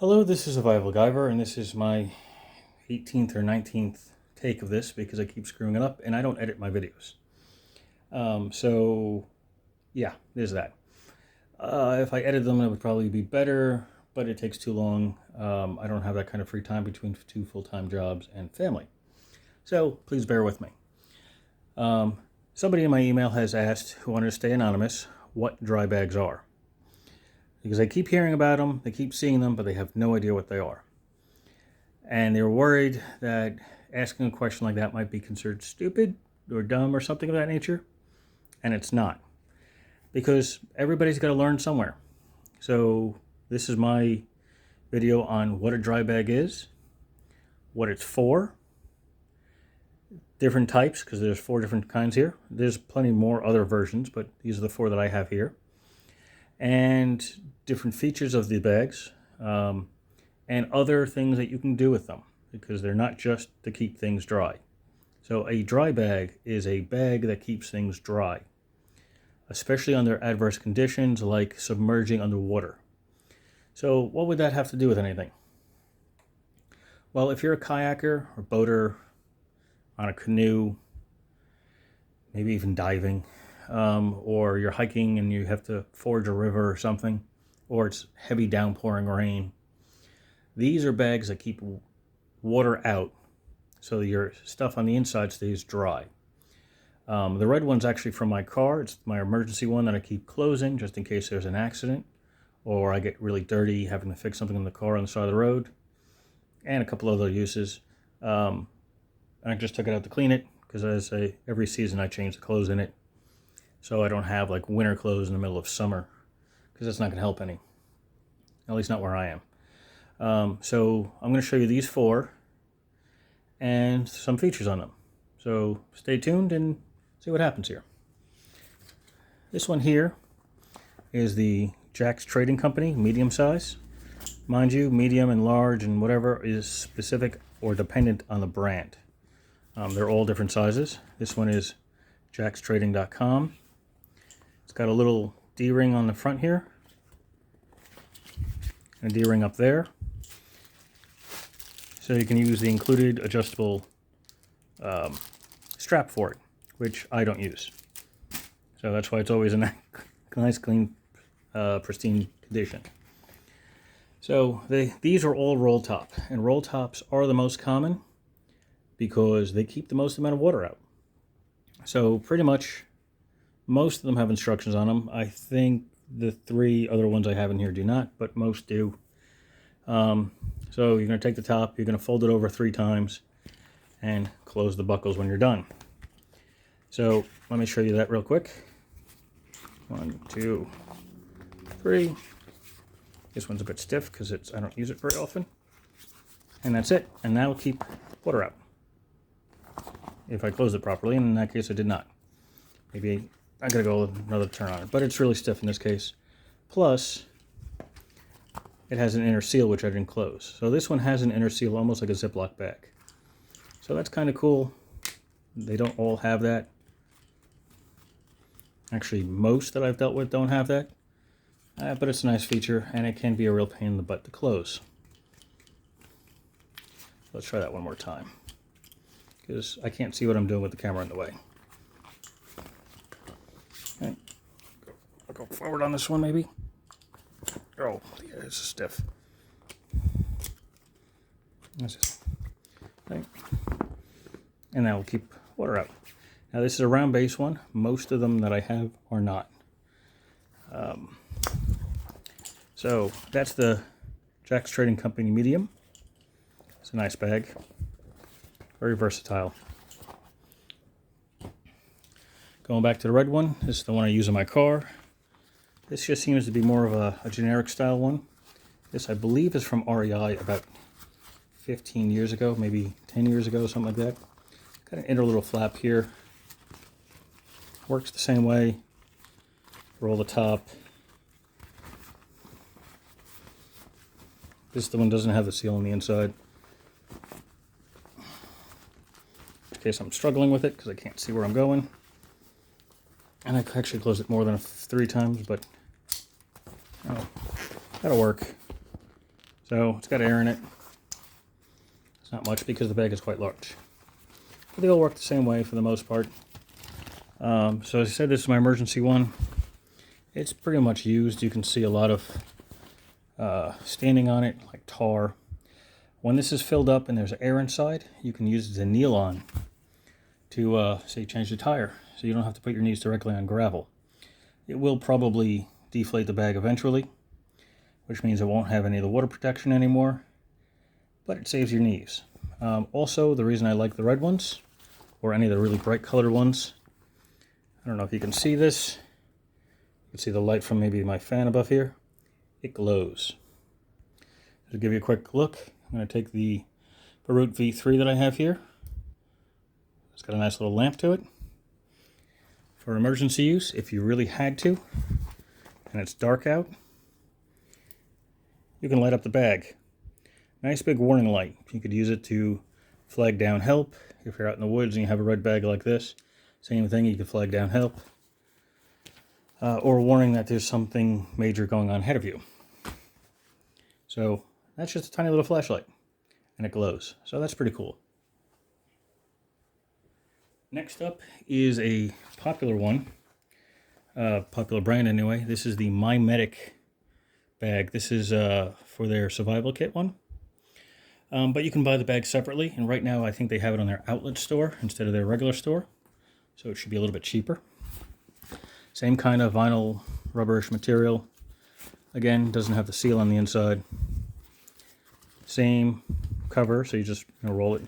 Hello, this is Survival-gyver, and this is my 18th or 19th take of this because I keep screwing it up and I don't edit my videos. Yeah, there's that. If I edit them, it would probably be better, but it takes too long. I don't have that kind of free time between two full-time jobs and family. So please bear with me. Somebody in my email has asked, who wanted to stay anonymous, what dry bags are. Because I keep hearing about them, they keep seeing them, but they have no idea what they are. And they're worried that asking a question like that might be considered stupid or dumb or something of that nature. And it's not. Because everybody's got to learn somewhere. So this is my video on what a dry bag is, what it's for, different types, because there's 4 different kinds here. There's plenty more other versions, but these are the 4 that I have here. And different features of the bags, and other things that you can do with them, because they're not just to keep things dry. So a dry bag is a bag that keeps things dry, especially under adverse conditions like submerging underwater. So what would that have to do with anything? Well, if you're a kayaker or boater on a canoe, maybe even diving, or you're hiking and you have to forge a river or something, or it's heavy downpouring rain. These are bags that keep water out so your stuff on the inside stays dry. The red one's actually from my car. It's my emergency one that I keep closing just in case there's an accident or I get really dirty having to fix something in the car on the side of the road, and a couple other uses. I just took it out to clean it because, as I say, every season I change the clothes in it, so I don't have like winter clothes in the middle of summer, because that's not going to help any, at least not where I am. So I'm going to show you these 4 and some features on them. So stay tuned and see what happens here. This one here is the Jack's Trading Company, medium size. Mind you, medium and large and whatever is specific or dependent on the brand. They're all different sizes. This one is jackstrading.com. It's got a little D-ring on the front here, and a D-ring up there. So you can use the included adjustable strap for it, which I don't use. So that's why it's always in that nice, clean, pristine condition. So these are all roll top, and roll tops are the most common because they keep the most amount of water out. So pretty much most of them have instructions on them. I think the 3 other ones I have in here do not, but most do. So you're going to take the top, you're going to fold it over 3 times, and close the buckles when you're done. So let me show you that real quick. 1, 2, 3. This one's a bit stiff because I don't use it very often. And that's it. And that'll keep water out, if I close it properly, and in that case I did not. Maybe I gotta go another turn on it, but it's really stiff in this case. Plus, it has an inner seal which I didn't close. So this one has an inner seal, almost like a Ziploc bag. So that's kind of cool. They don't all have that. Actually, most that I've dealt with don't have that. But it's a nice feature, and it can be a real pain in the butt to close. Let's try that one more time, because I can't see what I'm doing with the camera in the way. Okay. I'll go forward on this one, maybe. Oh, yeah, it's stiff. That's just, okay. And that will keep water out. Now this is a round base one. Most of them that I have are not. So that's the Jack's Trading Company medium. It's a nice bag. Very versatile. Going back to the red one, this is the one I use in my car. This just seems to be more of a generic style one. This, I believe, is from REI about 15 years ago, maybe 10 years ago, something like that. Got an inner little flap here. Works the same way. Roll the top. This the one doesn't have the seal on the inside. In case I'm struggling with it because I can't see where I'm going. And I actually closed it more than 3 times, but oh, that'll work. So it's got air in it. It's not much because the bag is quite large. But they all work the same way for the most part. So as I said, this is my emergency one. It's pretty much used. You can see a lot of standing on it, like tar. When this is filled up and there's air inside, you can use it to kneel on to, say, change the tire. So you don't have to put your knees directly on gravel. It will probably deflate the bag eventually, which means it won't have any of the water protection anymore, but it saves your knees. Also, the reason I like the red ones, or any of the really bright colored ones, I don't know if you can see this. You can see the light from maybe my fan above here. It glows. To give you a quick look, I'm going to take the Baruch V3 that I have here. It's got a nice little lamp to it. For emergency use, if you really had to, and it's dark out, you can light up the bag. Nice big warning light. You could use it to flag down help. If you're out in the woods and you have a red bag like this, same thing, you can flag down help. Or warning that there's something major going on ahead of you. So that's just a tiny little flashlight, and it glows. So that's pretty cool. Next up is a popular one, popular brand anyway. This is the My Medic bag. This is for their survival kit one. But you can buy the bag separately, and right now I think they have it on their outlet store instead of their regular store. So it should be a little bit cheaper. Same kind of vinyl rubberish material. Again, doesn't have the seal on the inside. Same cover, so you just roll it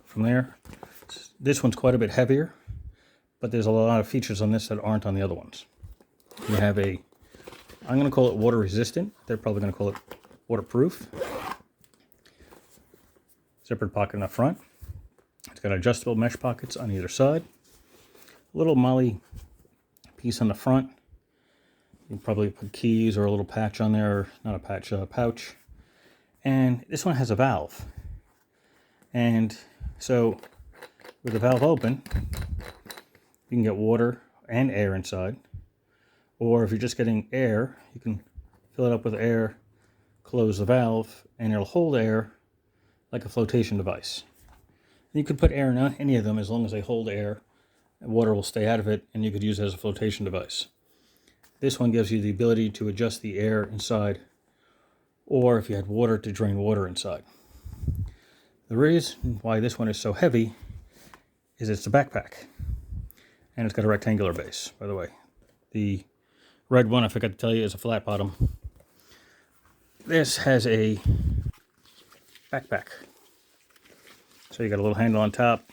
from there. This one's quite a bit heavier, but there's a lot of features on this that aren't on the other ones. You have a, I'm going to call it water resistant. They're probably going to call it waterproof. Zippered pocket in the front. It's got adjustable mesh pockets on either side. A little molly piece on the front. You can probably put keys or a little patch on there, or not a patch, a pouch. And this one has a valve. And so with the valve open, you can get water and air inside. Or if you're just getting air, you can fill it up with air, close the valve, and it'll hold air like a flotation device. You could put air in any of them as long as they hold air, and water will stay out of it, and you could use it as a flotation device. This one gives you the ability to adjust the air inside, or if you had water, to drain water inside. The reason why this one is so heavy is it's a backpack, and it's got a rectangular base, by the way. The red one, I forgot to tell you, is a flat bottom. This has a backpack. So you got a little handle on top,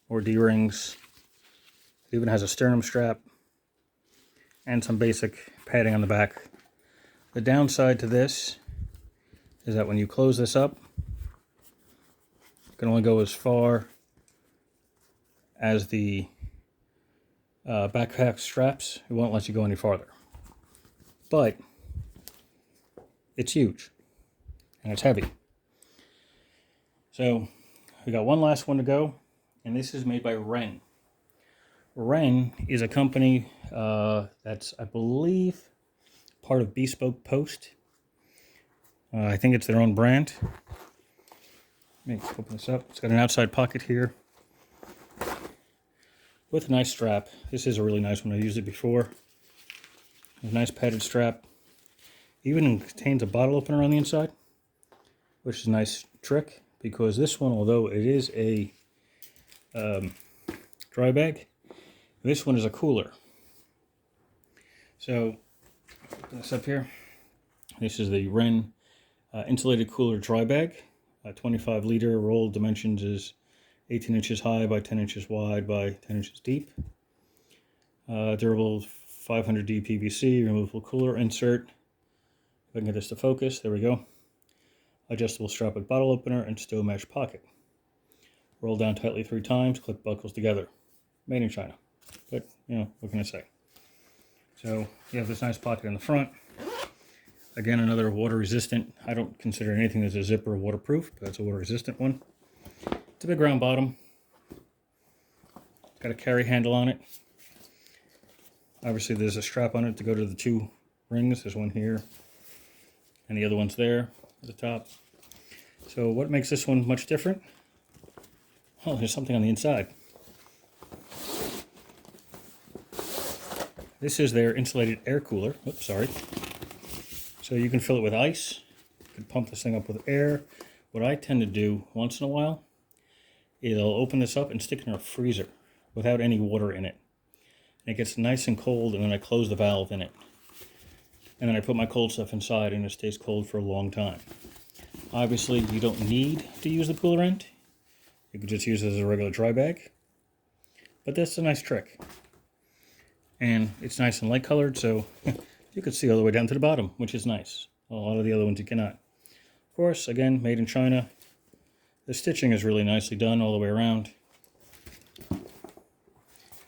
more D-rings. It even has a sternum strap and some basic padding on the back. The downside to this is that when you close this up, you can only go as far as the backpack straps. It won't let you go any farther. But it's huge and it's heavy. So we got one last one to go, and this is made by Wren. Wren is a company that's, I believe, part of Bespoke Post. I think it's their own brand. Let me open this up. It's got an outside pocket here with a nice strap. This is a really nice one. I used it before. A nice padded strap. Even contains a bottle opener on the inside, which is a nice trick, because this one, although it is a dry bag, this one is a cooler. So, open this up here. This is the Wren insulated cooler dry bag. 25 liter. Roll dimensions is 18 inches high by 10 inches wide by 10 inches deep. Durable 500D PVC, removable cooler insert. If I can get this to focus, there we go. Adjustable strap with bottle opener and stow mesh pocket. Roll down tightly 3 times, clip buckles together. Made in China. But, you know, what can I say? So, you have this nice pocket in the front. Again, another water resistant. I don't consider anything that's a zipper waterproof, but that's a water resistant one. It's a big round bottom. It's got a carry handle on it. Obviously, there's a strap on it to go to the 2 rings. There's one here, and the other one's there. at the top. So what makes this one much different? Oh, there's something on the inside. This is their insulated air cooler. Oops, sorry. So you can fill it with ice. You can pump this thing up with air. What I tend to do once in a while is I'll open this up and stick it in a freezer without any water in it. And it gets nice and cold, and then I close the valve in it. And then I put my cold stuff inside, and it stays cold for a long time. Obviously, you don't need to use the cooler end. You could just use it as a regular dry bag. But that's a nice trick. And it's nice and light colored, so you can see all the way down to the bottom, which is nice. A lot of the other ones you cannot. Of course, again, made in China. The stitching is really nicely done all the way around. And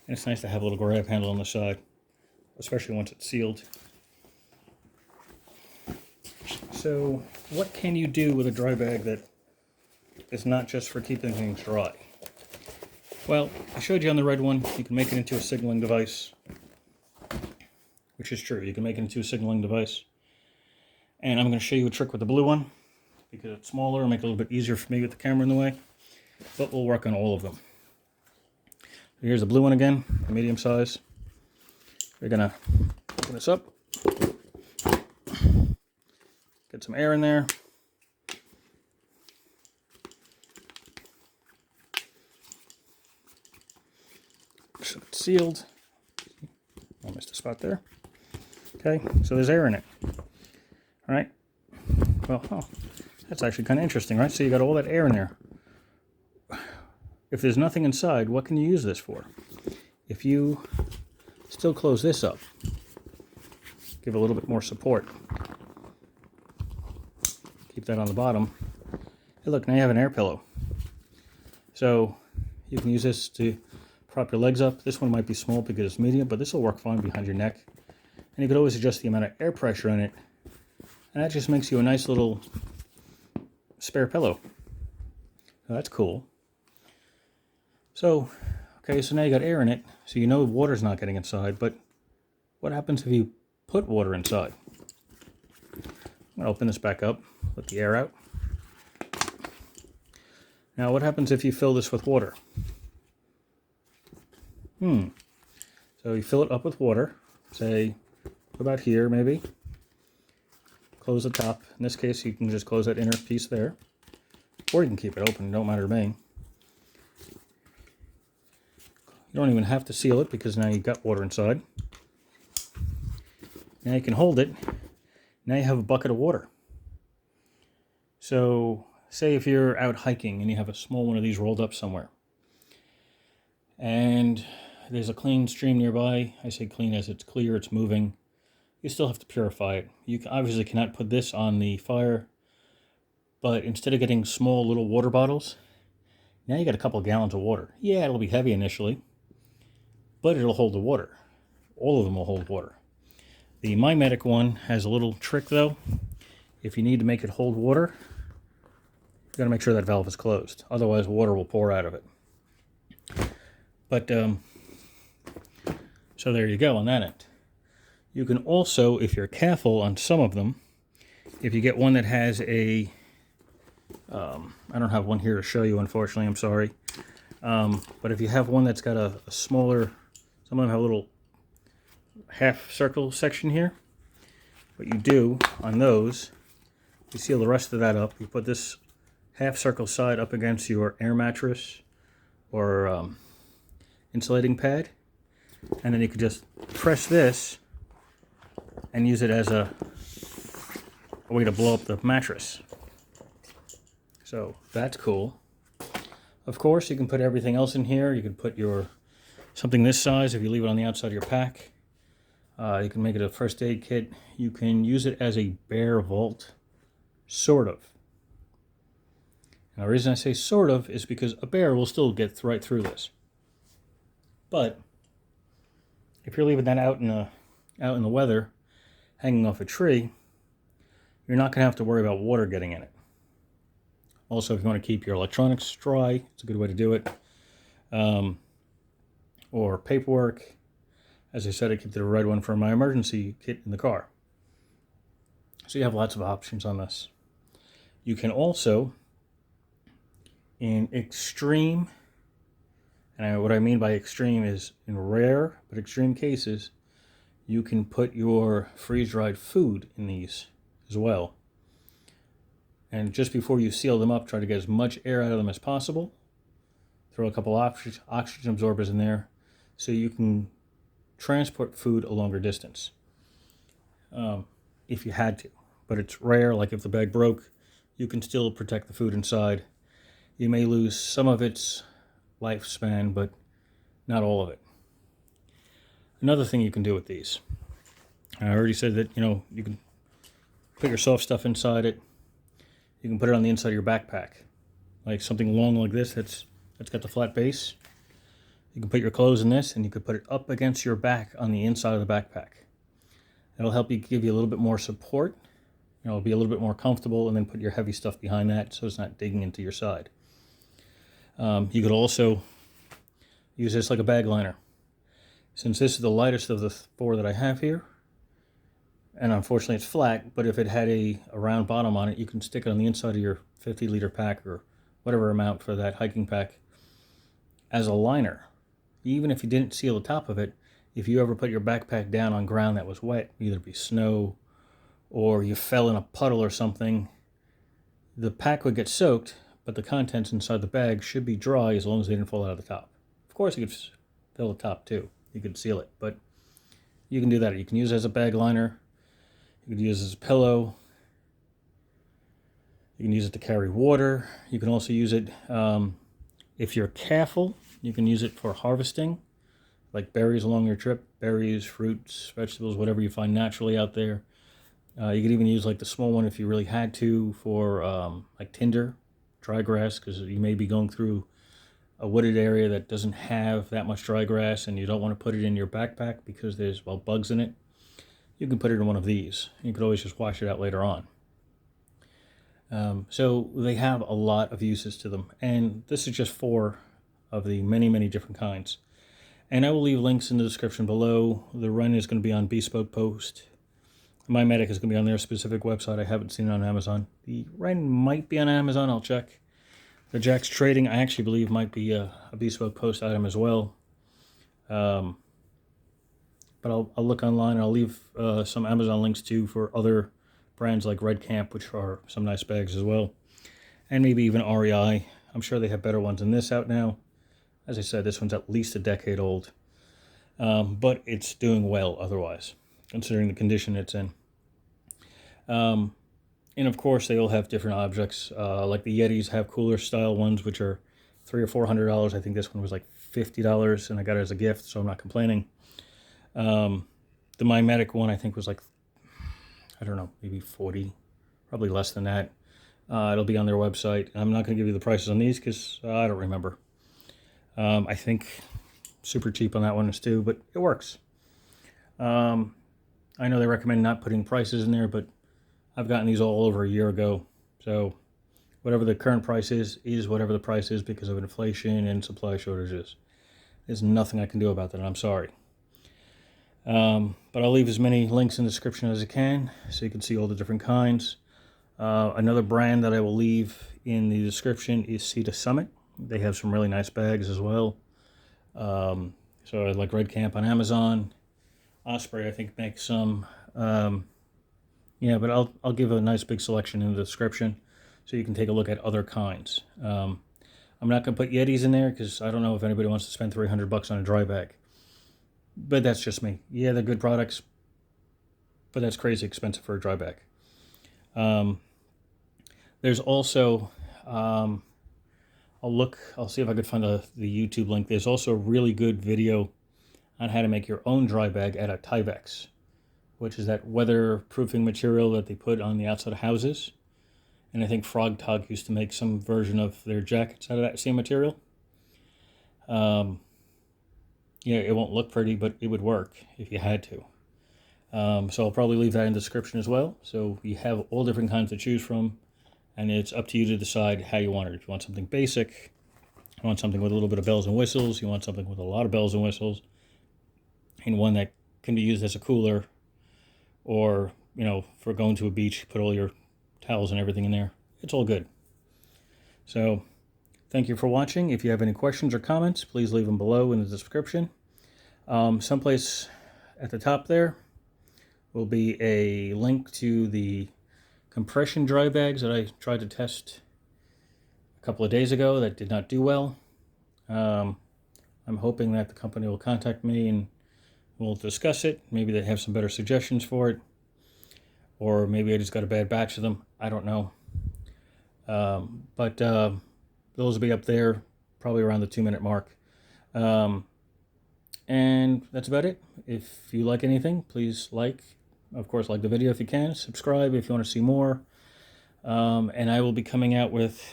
it's nice to have a little grab handle on the side, especially once it's sealed. So, what can you do with a dry bag that is not just for keeping things dry? Well, I showed you on the red one, you can make it into a signaling device. Which is true, you can make it into a signaling device. And I'm going to show you a trick with the blue one, because it's smaller and make it a little bit easier for me with the camera in the way. But we'll work on all of them. So here's the blue one again, the medium size. We're going to open this up. Get some air in there. So it's sealed. I missed a spot there. Okay, so there's air in it. All right. Well, that's actually kind of interesting, right? So you got all that air in there. If there's nothing inside, what can you use this for? If you still close this up, give a little bit more support. Keep that on the bottom. Hey, look, now you have an air pillow. So you can use this to prop your legs up. This one might be small because it's medium, but this will work fine behind your neck. And you could always adjust the amount of air pressure in it. And that just makes you a nice little spare pillow. So that's cool. So, okay, so now you got air in it, so you know water's not getting inside, but what happens if you put water inside? I'm going to open this back up, let the air out. Now, what happens if you fill this with water? So you fill it up with water, say about here maybe. Close the top. In this case, you can just close that inner piece there, or you can keep it open, don't matter to me. You don't even have to seal it because now you've got water inside. Now you can hold it. Now you have a bucket of water. So say if you're out hiking and you have a small one of these rolled up somewhere, and there's a clean stream nearby. I say clean as it's clear, it's moving. You still have to purify it. You obviously cannot put this on the fire, but instead of getting small little water bottles, now you got a couple of gallons of water. Yeah, it'll be heavy initially, but it'll hold the water. All of them will hold water. The My Medic one has a little trick though. If you need to make it hold water, you got to make sure that valve is closed. Otherwise, water will pour out of it. But, so there you go on that end. You can also, if you're careful on some of them, if you get one that has a, I don't have one here to show you, unfortunately, I'm sorry. But if you have one that's got a smaller, some of them have a little half circle section here. What you do on those, you seal the rest of that up. You put this half circle side up against your air mattress or insulating pad, and then you can just press this and use it as a way to blow up the mattress. So that's cool. Of course, you can put everything else in here. You can put your something this size if you leave it on the outside of your pack. You can make it a first aid kit. You can use it as a bear vault, sort of. Now, the reason I say sort of is because a bear will still get right through this. But if you're leaving that out in the weather, hanging off a tree, you're not going to have to worry about water getting in it. Also, if you want to keep your electronics dry, it's a good way to do it. Or paperwork. As I said, I keep the red one for my emergency kit in the car. So you have lots of options on this. You can also, in extreme, and what I mean by extreme is in rare but extreme cases, you can put your freeze-dried food in these as well. And just before you seal them up, try to get as much air out of them as possible. Throw a couple oxygen absorbers in there so you can transport food a longer distance if you had to. But it's rare, like if the bag broke, you can still protect the food inside. You may lose some of its lifespan, but not all of it. Another thing you can do with these, I already said that, you can put your soft stuff inside it. You can put it on the inside of your backpack, like something long like this that's got the flat base. You can put your clothes in this, and you could put it up against your back on the inside of the backpack. That'll help you, give you a little bit more support. It'll be a little bit more comfortable, and then put your heavy stuff behind that so it's not digging into your side. You could also use this like a bag liner. Since this is the lightest of the 4 that I have here, and unfortunately it's flat, but if it had a round bottom on it, you can stick it on the inside of your 50-liter pack or whatever amount for that hiking pack as a liner. Even if you didn't seal the top of it, if you ever put your backpack down on ground that was wet, either be snow or you fell in a puddle or something, the pack would get soaked, but the contents inside the bag should be dry as long as they didn't fall out of the top. Of course, you could fill the top too. You could seal it, but you can do that. You can use it as a bag liner. You can use it as a pillow. You can use it to carry water. You can also use it, if you're careful, you can use it for harvesting, like berries along your trip, berries, fruits, vegetables, whatever you find naturally out there. You could even use like the small one if you really had to for like tinder, dry grass, because you may be going through a wooded area that doesn't have that much dry grass and you don't want to put it in your backpack because there's, bugs in it. You can put it in one of these. You could always just wash it out later on. So they have a lot of uses to them, and this is just 4 of the many, many different kinds. And I will leave links in the description below. The Wren is going to be on Bespoke Post. My Medic is going to be on their specific website. I haven't seen it on Amazon. The Wren might be on Amazon. I'll check. The Jack's Trading, I actually believe, might be a Bespoke Post item as well. But I'll look online. I'll leave some Amazon links too for other brands like Red Camp, which are some nice bags as well. And maybe even REI. I'm sure they have better ones than this out now. As I said, this one's at least a decade old. But it's doing well otherwise, considering the condition it's in. And of course, they all have different objects. Like the Yetis have cooler style ones, which are $300 or $400. I think this one was like $50, and I got it as a gift, so I'm not complaining. The My Medic one, I think, was like, I don't know, maybe 40, probably less than that. It'll be on their website. I'm not going to give you the prices on these because I don't remember. I think super cheap on that one too, but it works. I know they recommend not putting prices in there, but I've gotten these all over a year ago. So whatever the current price is whatever the price is because of inflation and supply shortages. There's nothing I can do about that. I'm sorry. But I'll leave as many links in the description as I can so you can see all the different kinds. Another brand that I will leave in the description is Sea to Summit. They have some really nice bags as well. So I like Red Camp on Amazon. Osprey, I think, makes some. Yeah, but I'll give a nice big selection in the description so you can take a look at other kinds. I'm not going to put Yetis in there because I don't know if anybody wants to spend $300 on a dry bag. But that's just me. Yeah, they're good products, but that's crazy expensive for a dry bag. There's also, I'll see if I could find the YouTube link. There's also a really good video on how to make your own dry bag out of Tyvek, which is that weatherproofing material that they put on the outside of houses. And I think Frog Tog used to make some version of their jackets out of that same material. Yeah, it won't look pretty, but it would work if you had to. So I'll probably leave that in the description as well. So you have all different kinds to choose from, and it's up to you to decide how you want it. If you want something basic, you want something with a little bit of bells and whistles, you want something with a lot of bells and whistles, and one that can be used as a cooler, or, for going to a beach, put all your towels and everything in there. it's all good. So thank you for watching. If you have any questions or comments, please leave them below in the description. Someplace at the top there will be a link to the compression dry bags that I tried to test a couple of days ago that did not do well. I'm hoping that the company will contact me and we'll discuss it. Maybe they have some better suggestions for it. Or maybe I just got a bad batch of them. I don't know. But those will be up there probably around the 2-minute mark. And that's about it. If you like anything, please of course, like the video if you can. Subscribe if you want to see more. And I will be coming out with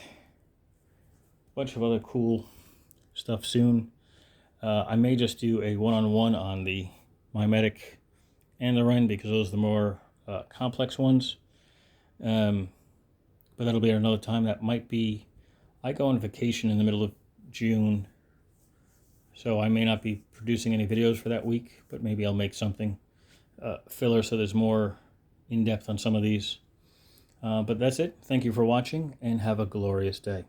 a bunch of other cool stuff soon. I may just do a one-on-one on the mimetic and the Wren because those are the more complex ones. But that'll be at another time. That might be, I go on vacation in the middle of June, so I may not be producing any videos for that week, but maybe I'll make something filler so there's more in-depth on some of these. But that's it. Thank you for watching and have a glorious day.